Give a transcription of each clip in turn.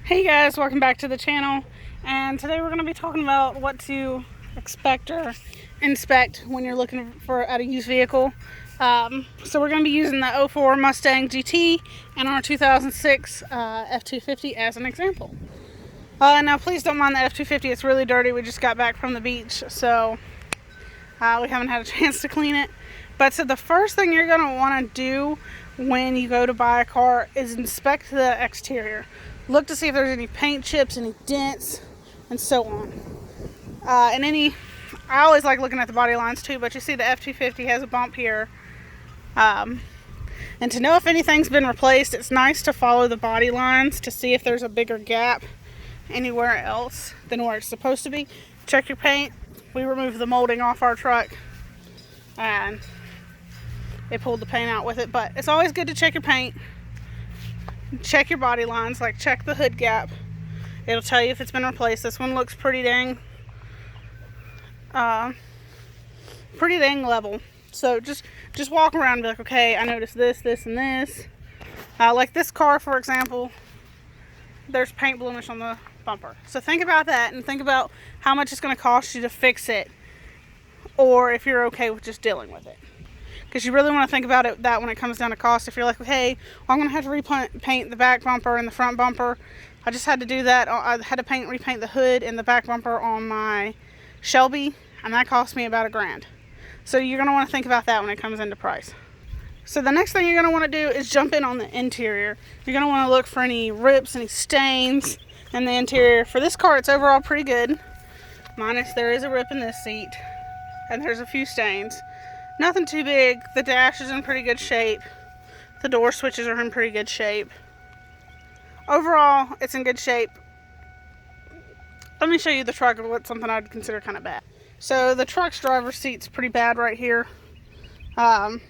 Hey guys, welcome back to the channel, and today we're going to be talking about what to expect or inspect when you're looking for at a used vehicle. So we're going to be using the 04 Mustang GT and our 2006 F250 as an example. Now please don't mind the F250, it's really dirty. We just got back from the beach, so we haven't had a chance to clean it. But so the first thing you're going to want to do when you go to buy a car is inspect the exterior. Look to see if there's any paint chips, any dents, and so on. I always like looking at the body lines too, but you see the F250 has a bump here. And to know if anything's been replaced, it's nice to follow the body lines to see if there's a bigger gap anywhere else than where it's supposed to be. Check your paint. We removed the molding off our truck and they pulled the paint out with it, but it's always good to check your paint. Check your body lines, like check the hood gap. It'll tell you if it's been replaced. This one looks pretty dang level. So just walk around and be like, okay, I noticed this, this, and this. Like this car, for example, there's paint blemish on the bumper. So think about that and think about how much it's going to cost you to fix it, or if you're okay with just dealing with it. Because you really want to think about it that when it comes down to cost. If you're like, okay, well, I'm going to have to repaint the back bumper and the front bumper. I just had to do that. I had to repaint the hood and the back bumper on my Shelby, and that cost me about $1,000. So you're going to want to think about that when it comes into price. So the next thing you're going to want to do is jump in on the interior. You're going to want to look for any rips, any stains in the interior. For this car, it's overall pretty good. Minus there is a rip in this seat, and there's a few stains. Nothing too big. The dash is in pretty good shape. The door switches are in pretty good shape. Overall, it's in good shape. Let me show you the truck, what's something I'd consider kind of bad. So the truck's driver's seat's pretty bad right here. And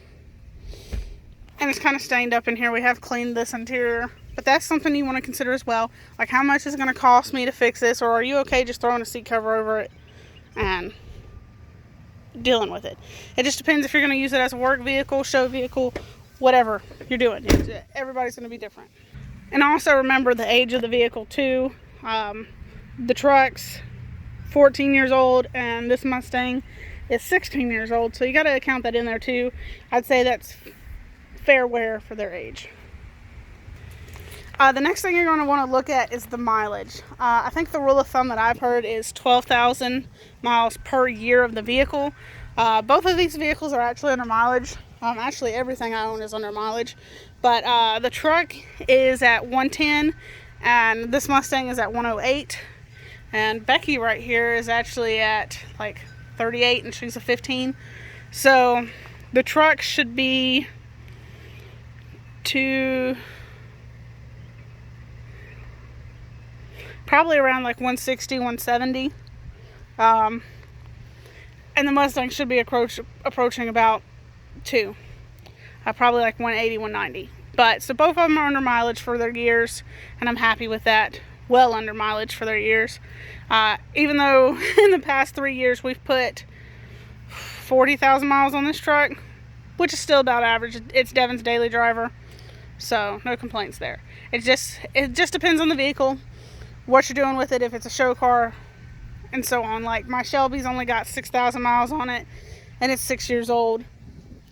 it's kind of stained up in here. We have cleaned this interior. But that's something you want to consider as well. Like, how much is it going to cost me to fix this? Or are you okay just throwing a seat cover over it and dealing with it? It just depends if you're going to use it as a work vehicle, show vehicle, whatever you're doing. Everybody's going to be different. And also remember the age of the vehicle too. The truck's 14 years old and this Mustang is 16 years old, so you got to count that in there too. I'd say that's fair wear for their age. The next thing you're going to want to look at is the mileage. I think the rule of thumb that I've heard is 12,000 miles per year of the vehicle. Both of these vehicles are actually under mileage. Actually, everything I own is under mileage. But the truck is at 110, and this Mustang is at 108. And Becky right here is actually at like 38, and she's a 15. So the truck should be probably around like 160, 170. And the Mustang should be approaching about 2. Probably like 180, 190. But so both of them are under mileage for their years, and I'm happy with that. Well under mileage for their years. Even though in the past 3 years we've put 40,000 miles on this truck, which is still about average. It's Devin's daily driver, so no complaints there. It just depends on the vehicle, what you're doing with it, if it's a show car, and so on. Like my Shelby's only got 6,000 miles on it, and it's 6 years old.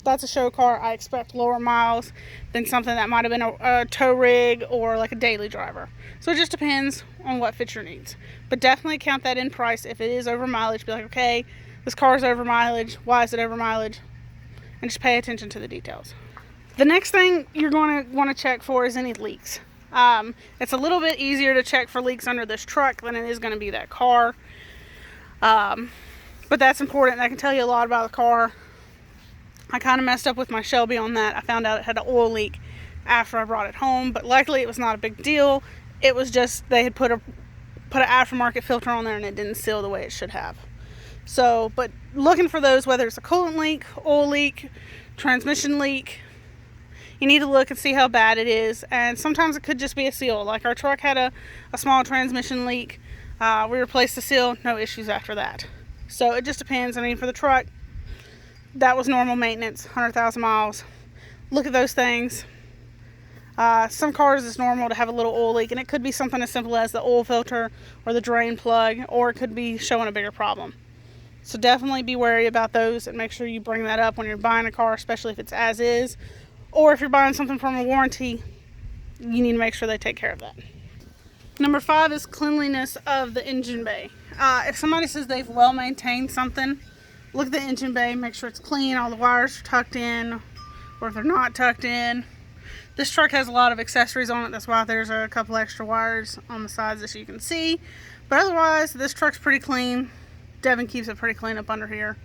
That's a show car. I expect lower miles than something that might have been a tow rig or like a daily driver. So it just depends on what fits your needs. But definitely count that in price. If it is over mileage, be like, okay, this car is over mileage. Why is it over mileage? And just pay attention to the details. The next thing you're going to want to check for is any leaks. It's a little bit easier to check for leaks under this truck than it is going to be that car. But that's important. That can tell you a lot about the car. I kind of messed up with my Shelby on that. I found out it had an oil leak after I brought it home, but luckily it was not a big deal. It was just they had put an aftermarket filter on there and it didn't seal the way it should have. So, but looking for those, whether it's a coolant leak, oil leak, transmission leak, you need to look and see how bad it is. And sometimes it could just be a seal. Like our truck had a small transmission leak. We replaced the seal, no issues after that. So it just depends. I mean, for the truck, that was normal maintenance, 100,000 miles. Look at those things. Some cars it's normal to have a little oil leak, and it could be something as simple as the oil filter or the drain plug, or it could be showing a bigger problem. So definitely be wary about those and make sure you bring that up when you're buying a car, especially if it's as is, or if you're buying something from a warranty, you need to make sure they take care of that. Number 5 is cleanliness of the engine bay. If somebody says they've well maintained something, look at the engine bay, make sure it's clean, all the wires are tucked in, or if they're not tucked in. This truck has a lot of accessories on it, that's why there's a couple extra wires on the sides as you can see. But otherwise, this truck's pretty clean. Devin keeps it pretty clean up under here,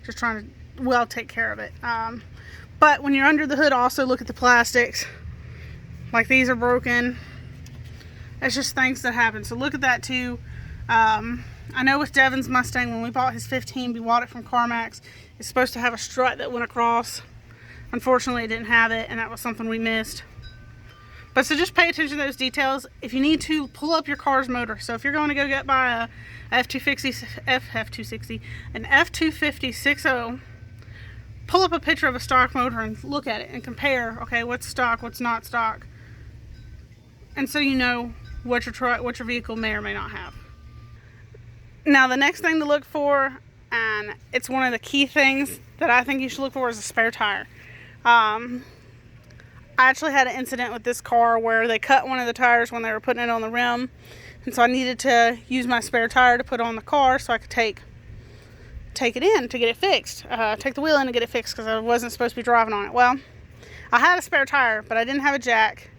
just trying to well take care of it. But when you're under the hood, also look at the plastics. Like these are broken. It's just things that happen, so look at that too. I know with Devin's Mustang, when we bought his 15, we bought it from CarMax. It's supposed to have a strut that went across. Unfortunately, it didn't have it, and that was something we missed. But so just pay attention to those details. If you need to, pull up your car's motor. So if you're going to go buy a F250 an F250 6.0, pull up a picture of a stock motor and look at it and compare. Okay, what's stock, what's not stock, and so you know what your vehicle may or may not have. Now the next thing to look for, and it's one of the key things that I think you should look for, is a spare tire. I actually had an incident with this car where they cut one of the tires when they were putting it on the rim, and so I needed to use my spare tire to put on the car so I could take it in to get it fixed, take the wheel in to get it fixed, because I wasn't supposed to be driving on it. Well, I had a spare tire, but I didn't have a jack,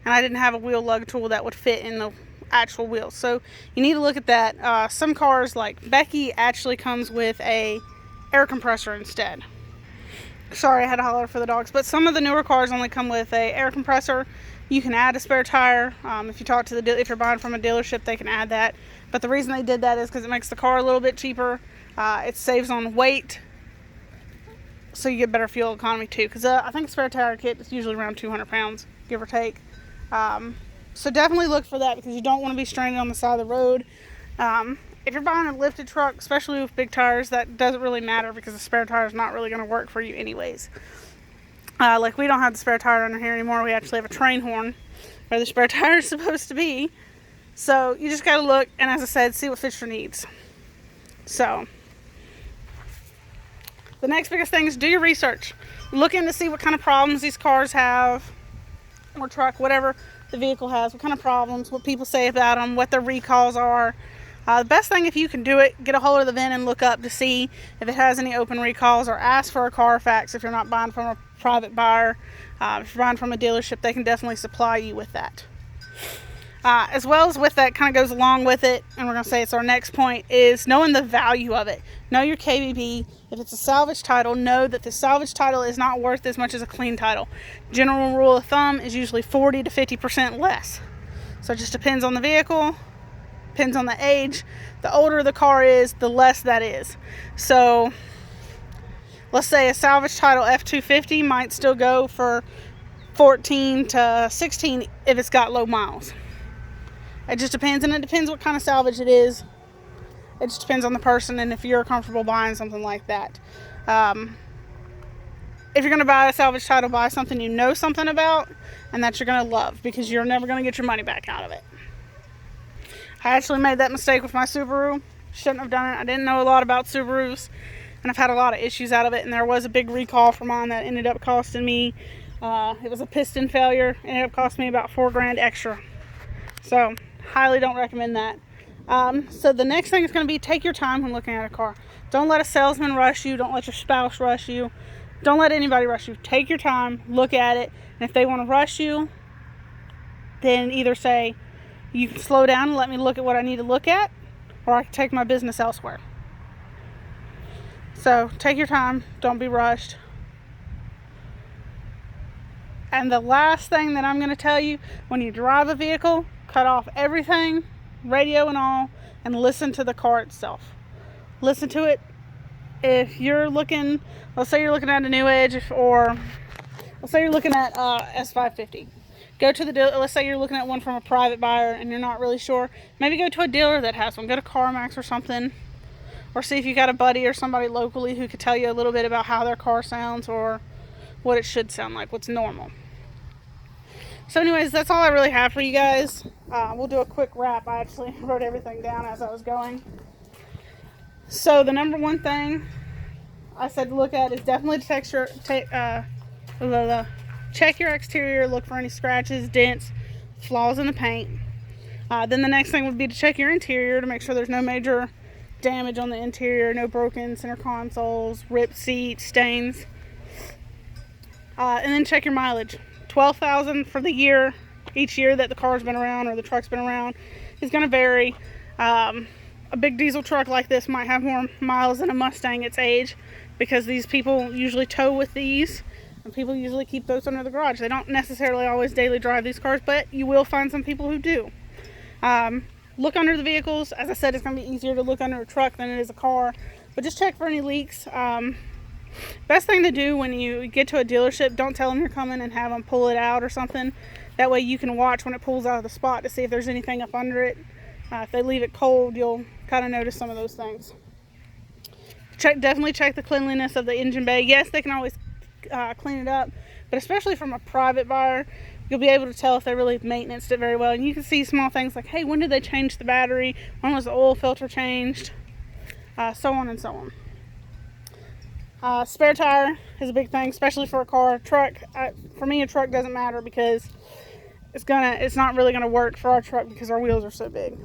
and I didn't have a wheel lug tool that would fit in the actual wheels. So you need to look at that. Some cars like Becky actually comes with a air compressor instead. Sorry, I had to holler for the dogs, but some of the newer cars only come with a air compressor. You can add a spare tire. If you talk to if you're buying from a dealership, they can add that. But the reason they did that is because it makes the car a little bit cheaper. It saves on weight, so you get better fuel economy too. Because I think a spare tire kit is usually around 200 pounds, give or take. So definitely look for that, because you don't want to be stranded on the side of the road. If you're buying a lifted truck, especially with big tires, that doesn't really matter, because the spare tire is not really going to work for you anyways. Like we don't have the spare tire under here anymore. We actually have a train horn where the spare tire is supposed to be. So you just got to look, and as I said, see what fits your needs. So the next biggest thing is do your research. Look in to see what kind of problems these cars have, or truck, whatever the vehicle has, what kind of problems, what people say about them, what their recalls are. The best thing, if you can do it, get a hold of the VIN and look up to see if it has any open recalls, or ask for a Carfax if you're not buying from a private buyer. If you're buying from a dealership, they can definitely supply you with that. As well as with that, kind of goes along with it, and we're going to say it's our next point, is knowing the value of it. Know your KBB. If it's a salvage title, know that the salvage title is not worth as much as a clean title. General rule of thumb is usually 40 to 50% less. So it just depends on the vehicle, depends on the age. The older the car is, the less that is. So let's say a salvage title F250 might still go for 14 to 16 if it's got low miles. It just depends, and it depends what kind of salvage it is. It just depends on the person, and if you're comfortable buying something like that. If you're going to buy a salvage title, buy something you know something about and that you're going to love, because you're never going to get your money back out of it. I actually made that mistake with my Subaru. Shouldn't have done it. I didn't know a lot about Subarus, and I've had a lot of issues out of it, and there was a big recall for mine that ended up costing me, it was a piston failure. It ended up costing me about $4,000 extra. So highly don't recommend that. So the next thing is going to be, take your time when looking at a car. Don't let a salesman rush you. Don't let your spouse rush you. Don't let anybody rush you. Take your time, look at it, and if they want to rush you, then either say, you can slow down and let me look at what I need to look at, or I can take my business elsewhere. So take your time, don't be rushed. And the last thing that I'm going to tell you, when you drive a vehicle, cut off everything, radio and all, and listen to the car itself. Listen to it. If you're looking, let's say you're looking at a New Edge, or let's say you're looking at S550. Go to the dealer. Let's say you're looking at one from a private buyer and you're not really sure. Maybe go to a dealer that has one. Go to CarMax or something, or see if you got a buddy or somebody locally who could tell you a little bit about how their car sounds, or what it should sound like, what's normal. So anyways, that's all I really have for you guys. We'll do a quick wrap. I actually wrote everything down as I was going. So the number one thing I said to look at is definitely check your exterior, look for any scratches, dents, flaws in the paint. Then the next thing would be to check your interior to make sure there's no major damage on the interior, no broken center consoles, ripped seats, stains. And then check your mileage. 12,000 for the year. Each year that the car's been around or the truck's been around is going to vary. A big diesel truck like this might have more miles than a Mustang its age, because these people usually tow with these, and people usually keep those under the garage. They don't necessarily always daily drive these cars, but you will find some people who do. Look under the vehicles. As I said, it's going to be easier to look under a truck than it is a car, but just check for any leaks. Best thing to do when you get to a dealership, don't tell them you're coming and have them pull it out or something. That way you can watch when it pulls out of the spot to see if there's anything up under it. If they leave it cold, you'll kind of notice some of those things. Definitely check the cleanliness of the engine bay. Yes, they can always clean it up, but especially from a private buyer, you'll be able to tell if they really maintenanced it very well. And you can see small things like, hey, when did they change the battery? When was the oil filter changed? So on and so on. Spare tire is a big thing, especially for a car. Truck, for me, a truck doesn't matter because it's not really gonna work for our truck because our wheels are so big.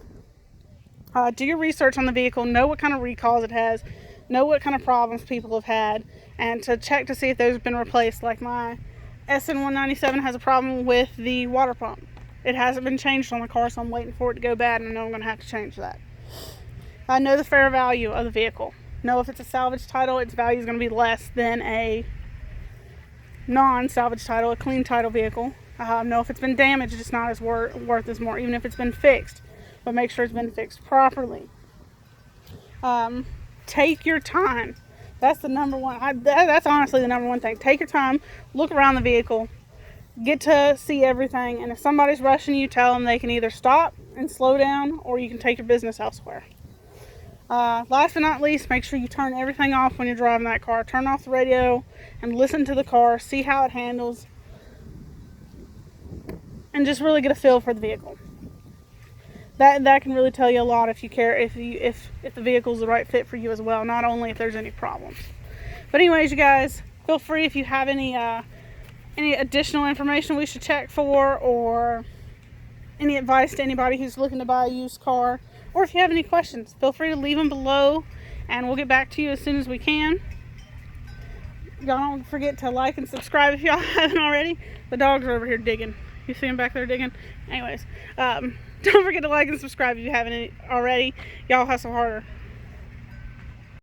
Do your research on the vehicle, know what kind of recalls it has, know what kind of problems people have had, and to check to see if those have been replaced. Like my SN197 has a problem with the water pump. It hasn't been changed on the car, so I'm waiting for it to go bad, and I know I'm gonna have to change that. Know the fair value of the vehicle. Know if it's a salvage title, its value is going to be less than a non-salvage title, a clean title vehicle. Know if it's been damaged, it's not as worth as more, even if it's been fixed. But make sure it's been fixed properly. Take your time. That's the number one. That's honestly the number one thing. Take your time. Look around the vehicle. Get to see everything. And if somebody's rushing you, tell them they can either stop and slow down, or you can take your business elsewhere. Last but not least, make sure you turn everything off when you're driving that car. Turn off the radio and listen to the car. See how it handles. And just really get a feel for the vehicle. That can really tell you a lot if you care, if the vehicle's the right fit for you as well, not only if there's any problems. But anyways, you guys, feel free if you have any additional information we should check for, or any advice to anybody who's looking to buy a used car, or if you have any questions, feel free to leave them below and we'll get back to you as soon as we can. Y'all don't forget to like and subscribe if y'all haven't already. The dogs are over here digging. You see them back there digging? Anyways, don't forget to like and subscribe if you haven't already. Y'all hustle harder.